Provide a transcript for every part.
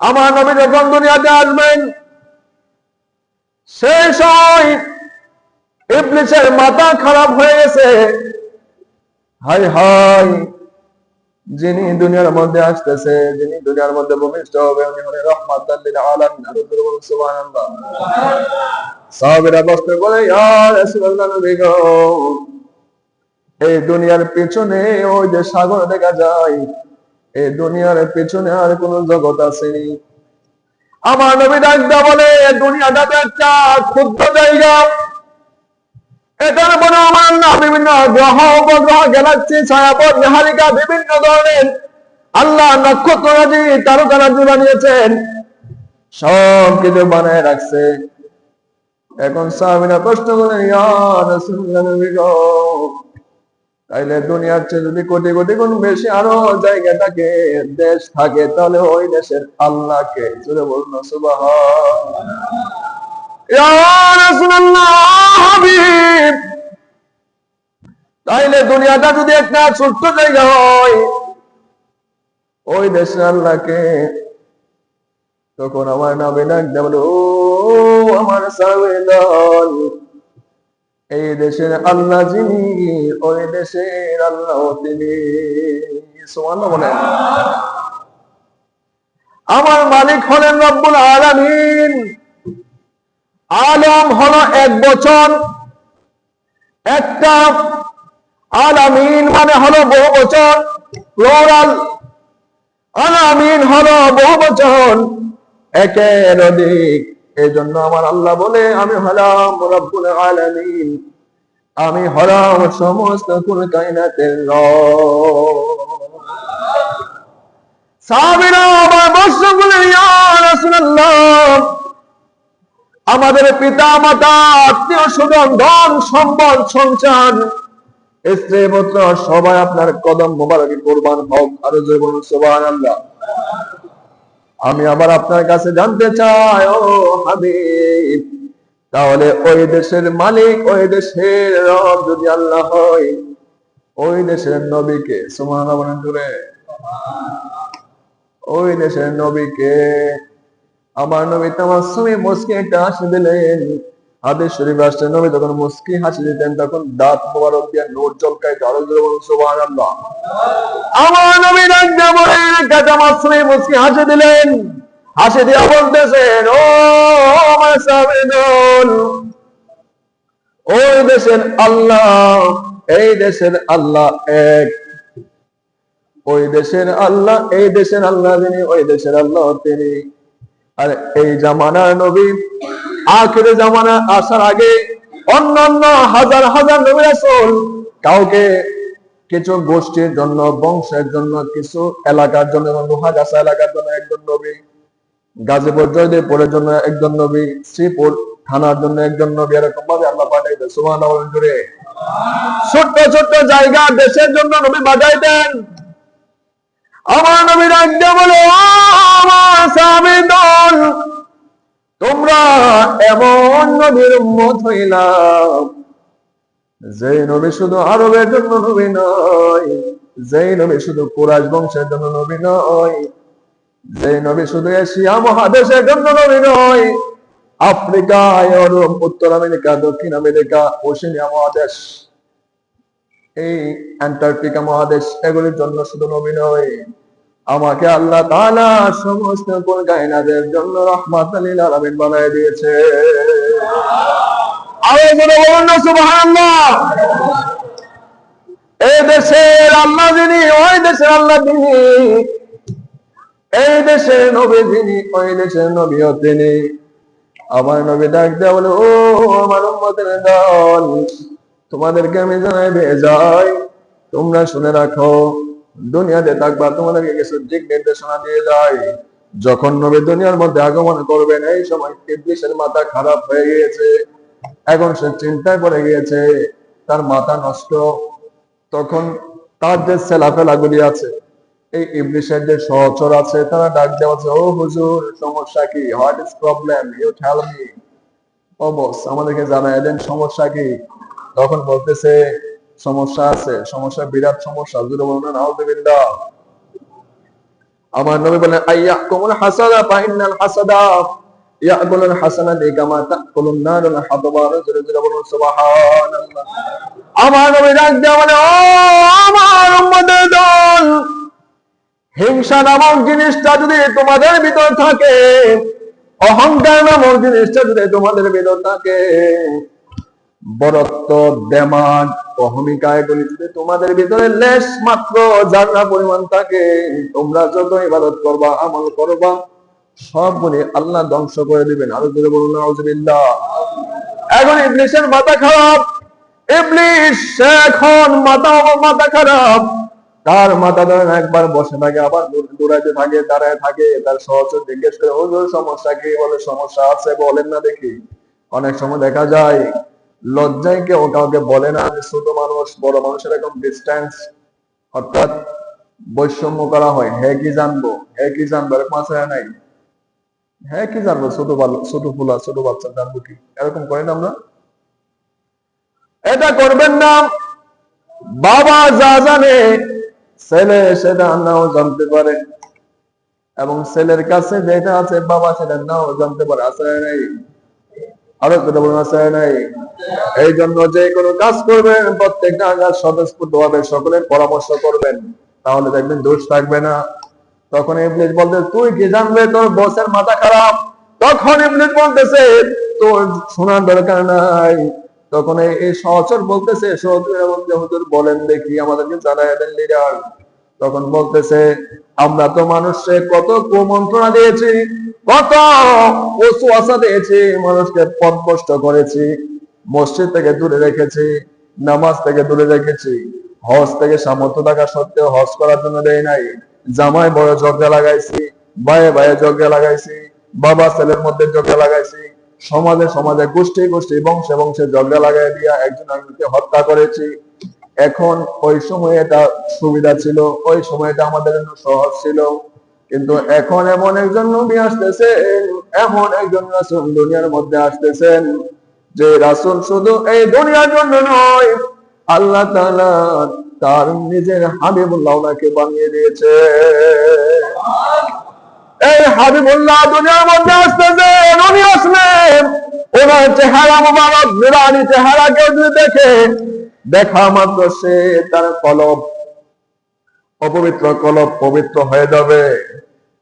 আমার নবী যখন দুনিয়াতে আসবেন সেই সময় ইবলিসের মাথা খারাপ হয়ে গেছে। হাই হাই, যিনি দুনিয়ার মধ্যে আসতেছে, যিনি দুনিয়ার মধ্যে ভূমিষ্ঠ হবে, উনি হলেন রাহমাতাল লিল আলামিন। সুবহানাল্লাহ। সাহাবীরা প্রশ্ন করে, ইয়া রাসূলুল্লাহ, নবী গো, এই দুনিয়ার পিছনে ওই যে সাগর দেখা যায়, এই দুনিয়ার পিছনে আর কোন জগৎ আসেনি? আমার নবী ডাকতে বলে, দুনিয়াটা তো একটা ক্ষুদ্র জায়গা, এটার মনে আমার না বিভিন্ন গ্রহ উপগ্রহ গ্যালাক্সি ছায়াপথ মেহারিকা বিভিন্ন ধরনের আল্লাহ নক্ষত্ররাজি তারকারাজি বানিয়েছেন, সব কিছু বানায় রাখছে। এখন সাহাবীরা প্রশ্ন করেন, ইয়া রাসূলুল্লাহ, নবী গো, তাইলে দুনিয়ার চেয়ে যদি কোটি কোটি গুণ বেশি আরো জায়গা থাকে, দেশ থাকে, তাহলে ওই দেশের আল্লাহকে জোরে বলুন সুবহানাল্লাহ। ইয়া রাসূলুল্লাহ, হাবিব, তাইলে দুনিয়াটা যদি একটা ছোট্ট জায়গা হয়, ওই দেশের আল্লাহকে? তখন আমার নবী ডাকতে বলে, ও আমার সাহাবীগণ, এই দেশের আল্লাহ যিনি, ওই দেশের আল্লাহ তিনি। সুবহানাল্লাহ বলেন। আমার মালিক হলেন রব্বুল আলামিন। আলম হলো এক বচন, একটা আলামিন মানে হলো বহু বচন, প্লুরাল। আলামিন হলো বহু বচন, একের অধিক। এই জন্য আমার আল্লাহ বলে, আমি হলাম রব্বুল আলামিন, আমি হলাম সমস্ত কুল কায়নাতের রব। সাহাবীরা আবার প্রশ্ন করলেন, ইয়া রাসূলুল্লাহ, আমাদের পিতা মাতা আত্মীয় স্বজন ধন সম্পদ সংসার স্ত্রী পুত্র সবাই আপনার কদম মোবারকে কুরবান হোক। আরো জোরে বলুন সুবহানাল্লাহ। আমি আবার আপনার কাছে জানতে চাই, ও হাবিব, তাহলে ওই দেশের মালিক, ওই দেশের রব যদি আল্লাহ হয়, ওই দেশের নবীকে? সুবহানাল্লাহ বলেন জোরে। ওই দেশের নবীকে? আমার নবী তামাসসুমে মুস্কি একটা হাসি দিলেন। হাদিস শরীফ আসছে, নবী যখন মুস্কি হাসি দিতেন তখন দাঁত মোবারক দিয়ে নূর ঝলকাইতো। আরো জোরে বলুন সুবহানাল্লাহ। আমার নবী ডাকতে বলেন, তামাসসুমে মুস্কি হাসি দিলেন, হাসি দিয়ে বলতেছেন, ও আমার সাহাবীগণ, ওই দেশের আল্লাহ, এই দেশের আল্লাহ এক। ওই দেশের আল্লাহ, এই দেশের আল্লাহ যিনি, ওই দেশের আল্লাহ তিনি। আর এই জামানার নবী আখির জামানা আসার আগে অন্যান্য হাজার হাজার নবী রাসূল কাউকে কিছু গোষ্ঠীর জন্য, বংশের জন্য, কিছু এলাকার জন্য, লোহাগাছা এলাকার জন্য একজন নবী, গাজীপুর জয়দেবপুরের জন্য একজন নবী, শ্রীপুর থানার জন্য একজন নবী, এরকম ভাবে আল্লাহ পাঠাইতেন। সুবহানাল্লাহ বলেন জোরে। ছোট্ট ছোট্ট জায়গা দেশের জন্য নবী পাঠাইতেন। আমার নবী ডাকতে বলে, ও আমার সাহাবীগণ, তোমরা এমন নবীর উম্মত হইলাম, যে নবী শুধু আরবের জন্য নবী নয়, যে নবী শুধু কুরাইশ বংশের জন্য নবী নয়, যে নবী শুধু এশিয়া মহাদেশের জন্য নবী নয়, আফ্রিকা, ইউরোপ, উত্তর আমেরিকা, দক্ষিণ আমেরিকা, ওশেনিয়া মহাদেশ, এই অ্যান্টার্কটিকা মহাদেশ, এগুলির জন্য শুধু নবী নয়, আমাকে আল্লাহ তাআলা সমস্ত কুল কায়নাতের জন্য রাহমাতাল লিল আলামিন বানায় দিয়েছে। আরো জোরে বলুন না সুবহানাল্লাহ। এই দেশের আল্লাহ যিনি, ওই দেশের আল্লাহ তিনি, এই দেশের নবী যিনি, ওই দেশের নবীও তিনি। আমার নবী ডাক দেয়া বলে, ও আমার উম্মতের দল, তোমাদেরকে আমি জানাই দিয়ে যাই, তোমরা শুনে রাখো, দুনিয়াতে থাকবা, তোমাদেরকে কিছু দিক নির্দেশনা দিয়ে যায়। যখন নবী দুনিয়ার মধ্যে আগমন করবেন, এই সময় ইবলীসের মাথা খারাপ হয়ে গিয়েছে, এখন সে চিন্তায় পড়ে গিয়েছে, তার মাথা নষ্ট। তখন তার যে ছেলাফেলা গুলি আছে, এই ইবলীসের যে সহচর আছে, তারা ডাক দেওয়া, ও হুজুর, সমস্যা কি? What is problem? You tell me. ও বস, আমাদেরকে জানাই দেন সমস্যা কি। তখন বলতেছে, সমস্যা আছে, সমস্যা বিরাট সমস্যা। জোরে বলুন নাউযুবিল্লাহ। আমার নবী বলেন আইয়াকুমুল হাসাদা ফাইনাল হাসাদা ইয়াকুলুল হাসানাতি কামা তাকুলুন নারুল হাতাবা। জোরে জোরে বলুন সুবহানাল্লাহ। আমার নবী ডাক দিয়ে বলে, ও আমার উম্মতের দল, হিংসা নামক জিনিসটা যদি তোমাদের ভিতর থাকে, অহংকার নামক জিনিসটা যদি তোমাদের ভিতর থাকে, বরত্ব, দেমাগ, অহমিকা, এগুলি যদি তোমাদের ভিতরে লেশ মাত্র জাররা পরিমাণ থাকে, তোমরা যত ইবাদত করবা, আমল করবা, সবগুলি আল্লাহ ধ্বংস করে দিবেন। আরো জোরে বলুন নাউজুবিল্লাহ। এখন ইবলিসের মাথা খারাপ, ইবলিস এখন মাথা খারাপ। তার মাথা ধরেন একবার বসে থাকে, আবার দৌড়াইতে থাকে, দাঁড়ায় থাকে। তার সহচর জিজ্ঞেস করে, হুজুর সমস্যা কি? বলে সমস্যা আছে, বলেন না দেখি। অনেক সময় দেখা যায় লজ্জায় কেউ কাউকে বলে না যে ছোট মানুষ বড় মানুষের এরকম ডিস্টেন্স, অর্থাৎ বৈষম্য করা হয়। হ্যাঁ কি জানবো, হ্যাঁ কি জানবো, এরকম আছে নাই? হ্যাঁ কি জানবো, ছোট ফুলা ছোট বাচ্চা জানবো কি, এরকম করেন আমরা। এটা করবেন না। বাবা যা জানে ছেলে সেটা নাও জানতে পারে, এবং ছেলের কাছে যেটা আছে বাবা সেটা নাও জানতে পারে। আছে নাই? আরো কথা বলুন, আছে নাই? এই জন্য যে কোনো কাজ করবেন, প্রত্যেকটা কাজ স্বতঃস্ফূর্ত ভাবে সকলের পরামর্শ করবেন, তাহলে দেখবেন দোষ থাকবে না। তখন ইবলিস বলতে, তুই কি জানবে তোর বসের মাথা খারাপ? তখন ইবলিস বলতেছে, তোর শোনার দরকার নাই। তখন এই সহচর বলতেছে, হুজুর বলেন দেখি, আমাদেরকে জানাই দেন লিডার। তখন বলতেছে, আমরা তো মানুষকে কত কুমন্ত্রণা দিয়েছি, কত ওয়াসওয়াসা দিয়েছি, মানুষকে পথভ্রষ্ট করেছি, মসজিদ থেকে দূরে রেখেছি, নামাজ থেকে দূরে রেখেছি, হজ থেকে সামর্থ্য থাকা সত্ত্বেও হজ করার জন্য দেয় নাই, জামাই বড় ঝগড়া লাগাইছি, ভাইয়ে ভাইয়ে ঝগড়া লাগাইছি, বাবা ছেলের মধ্যে ঝগড়া লাগাইছি, সমাজে গোষ্ঠী বংশে বংশে ঝগড়া লাগাই দিয়া একজন আরেকজনকে হত্যা করেছি। এখন ওই সময় এটা সুবিধা ছিল, ওই সময় এটা আমাদের জন্য সহজ ছিল, কিন্তু এখন এমন একজন নবী আসতেছেন, এমন একজন রাসূল দুনিয়ার মধ্যে আসতেছেন, যে রাসূল শুধু এই দুনিয়ার জন্য নয়, আল্লাহ তাআলা তার নিজের হাবিবুল্লাহ ওনাকে বানিয়ে দিয়েছে। এই হাবিবুল্লাহ দুনিয়ার মধ্যে আসতেছেন, উনি আসলেন, ওনার চেহারা মুবারক, নুরানি চেহারা কেউ যদি দেখে, দেখা মাত্র সে তার কলব, অপবিত্র কলব পবিত্র হয়ে যাবে।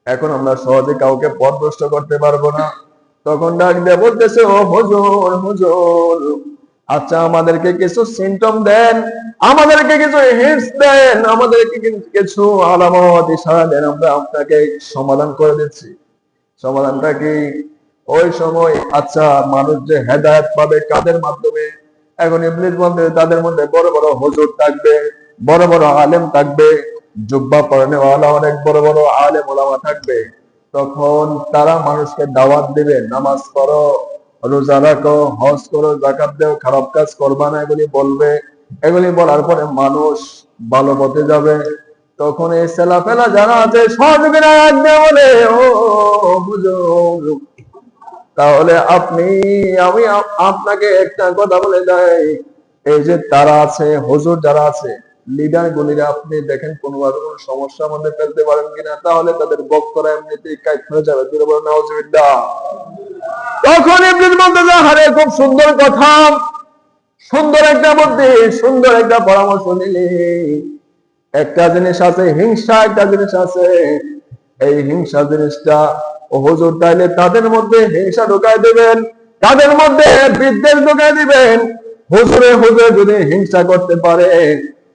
এখন আমরা সহজে কাউকে পথভ্রষ্ট করতে পারবো না। তখন ডাক দিয়ে বলতেছে, ও হুজুর, হুজুর, আচ্ছা আমাদেরকে কিছু সিমটম দেন, আমাদেরকে কিছু হিন্টস দেন, আমাদেরকে কিছু আলামত ইশারা দেন, আমরা আপনাকে সমাধান করে দিচ্ছি। সমাধানটা কি? ওই সময় আচ্ছা মানুষ যে হেদায়েত পাবে কাদের মাধ্যমে? এখন ইবলিস বলতে, তাদের মধ্যে বড় বড় হুজুর থাকবে, বড় বড় আলেম থাকবে, জুব্বা পরনেওয়ালা অনেক বড় বড় আলেম ওলামা থাকবে। তখন তারা মানুষকে দাওয়াত দিবে, নামাজ পড়ো, রোজা রাখো, হজ করো, যাকাত দাও, খারাপ কাজ করবা না, এগুলি বলবে। এগুলি বলার পরে মানুষ ভালো পথে যাবে। তখন এই ছেলাপেলা যারা আছে সহযোগীরা বলে, ও হুজুর, তাহলে আমি আপনাকে একটা কথা বলে যাই, এই যে তারা আছে, হুজুর যারা আছে, লিডার গুলিরা, আপনি দেখেন কোনোভাবে কোনো সমস্যার মধ্যে ফেলতে পারেন কিনা, তাহলে তাদের বক্তরা এমনিতেই কাজ হয়ে যাবে। নাউজুবিল্লাহ। তখন ইবলিস বলতে যায়, আরে খুব সুন্দর কথা, সুন্দর একটা বুদ্ধি, সুন্দর একটা পরামর্শ দিলি। একটা জিনিস আছে হিংসা, একটা জিনিস আছে এই হিংসা জিনিসটা, ও হুজুর তাইলে তাদের মধ্যে হিংসা ঢুকায় দিবেন, তাদের মধ্যে বিদ্বেষ ঢুকায় দিবেন। হুজুরে যদি হিংসা করতে পারে,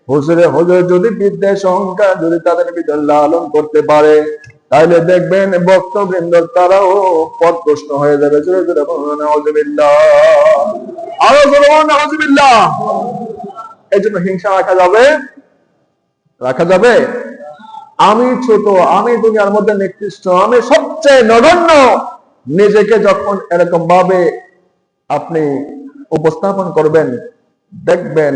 হুজুরে যদি বিদ্বেষ অহংকার যদি তাদের ভিতরে লালন করতে পারে, তাহলে দেখবেন ভক্তবৃন্দ তারাও পথভ্রষ্ট হয়ে যাবে। জোরে জোরে বলুন নাউজুবিল্লাহ। আরো জোরে বলুন নাউজুবিল্লাহ। এই জন্য হিংসা রাখা যাবে, রাখা যাবে। আমি ছোট, আমি দুনিয়ার মধ্যে নিকৃষ্ট, আমি সবচেয়ে নগণ্য, নিজেকে যখন এরকম ভাবে আপনি উপস্থাপন করবেন, দেখবেন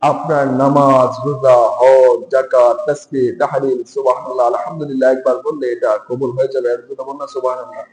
আপনার নামাজ, রোজা, হজ, যাকাত, তাসবিহ, তাহলিল, সুবহানাল্লাহ, আলহামদুলিল্লাহ একবার বললে এটা কবুল হয়ে যাবে। সুবহানাল্লাহ।